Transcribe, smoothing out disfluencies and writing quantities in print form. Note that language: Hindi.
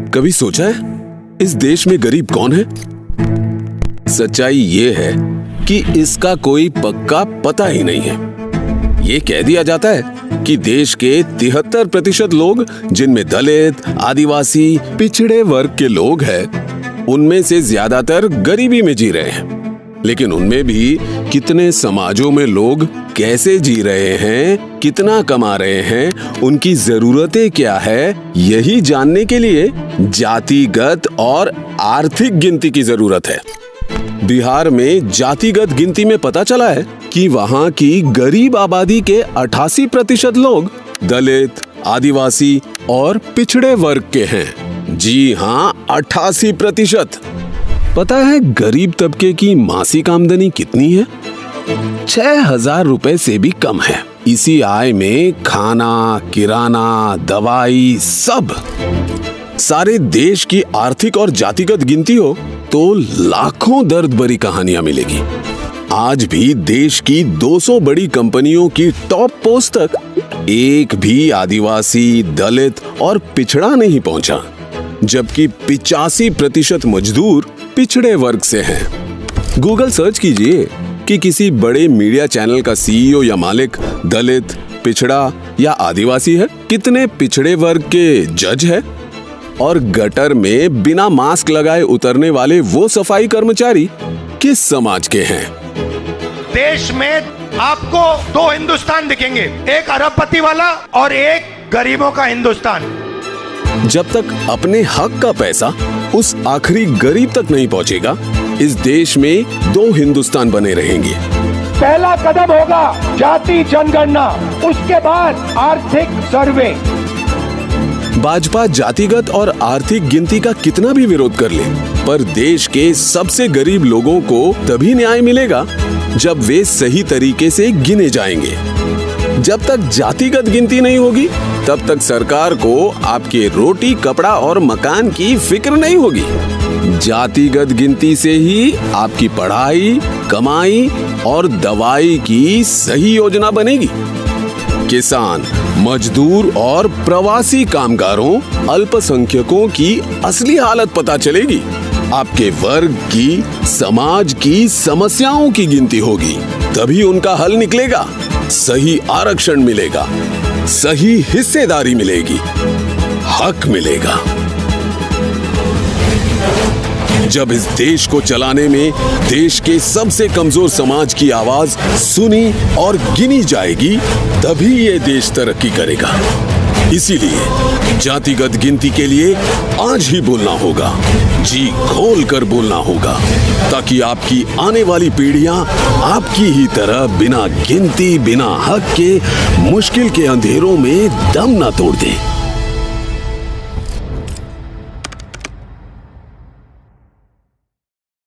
कभी सोचा है इस देश में गरीब कौन है? सच्चाई ये है कि इसका कोई पक्का पता ही नहीं है। ये कह दिया जाता है कि देश के 73% लोग, जिनमें दलित, आदिवासी, पिछड़े वर्ग के लोग हैं, उनमें से ज्यादातर गरीबी में जी रहे हैं। लेकिन उनमें भी कितने समाजों में लोग कैसे जी रहे हैं, कितना कमा रहे हैं, उनकी जरूरतें क्या है, यही जानने के लिए जातिगत और आर्थिक गिनती की जरूरत है। बिहार में जातिगत गिनती में पता चला है कि वहां की गरीब आबादी के 88% लोग दलित, आदिवासी और पिछड़े वर्ग के हैं। जी हाँ, 88%। पता है गरीब तबके की मासिक आमदनी कितनी है? 6,000 रुपए से भी कम है। इसी आय में खाना, किराना, दवाई सब। सारे देश की आर्थिक और जातिगत गिनती हो तो लाखों दर्द भरी कहानियां मिलेगी। आज भी देश की 200 बड़ी कंपनियों की टॉप पोस्ट तक एक भी आदिवासी, दलित और पिछड़ा नहीं पहुंचा, जबकि 85% मजदूर पिछड़े वर्ग से हैं। गूगल सर्च कीजिए कि किसी बड़े मीडिया चैनल का सीईओ या मालिक दलित, पिछड़ा या आदिवासी है? कितने पिछड़े वर्ग के जज है? और गटर में बिना मास्क लगाए उतरने वाले वो सफाई कर्मचारी किस समाज के हैं? देश में आपको 2 हिंदुस्तान दिखेंगे, एक अरबपति वाला और एक गरीबों का हिंदुस्तान। जब तक अपने हक का पैसा उस आखिरी गरीब तक नहीं पहुंचेगा, इस देश में 2 हिंदुस्तान बने रहेंगे। पहला कदम होगा जाति जनगणना, उसके बाद आर्थिक सर्वे। भाजपा जातिगत और आर्थिक गिनती का कितना भी विरोध कर ले, पर देश के सबसे गरीब लोगों को तभी न्याय मिलेगा जब वे सही तरीके से गिने जाएंगे। जब तक जातिगत गिनती नहीं होगी, तब तक सरकार को आपके रोटी, कपड़ा और मकान की फिक्र नहीं होगी। जातिगत गिनती से ही आपकी पढ़ाई, कमाई और दवाई की सही योजना बनेगी। किसान, मजदूर और प्रवासी कामगारों, अल्पसंख्यकों की असली हालत पता चलेगी। आपके वर्ग की, समाज की समस्याओं की गिनती होगी, तभी उनका हल निकलेगा। सही आरक्षण मिलेगा, सही हिस्सेदारी मिलेगी, हक मिलेगा। जब इस देश को चलाने में देश के सबसे कमजोर समाज की आवाज सुनी और गिनी जाएगी, तभी ये देश तरक्की करेगा। इसीलिए जातिगत गिनती के लिए आज ही बोलना होगा, जी खोल कर बोलना होगा, ताकि आपकी आने वाली पीढ़ियां आपकी ही तरह बिना गिनती, बिना हक के मुश्किल के अंधेरों में दम न तोड़ दें।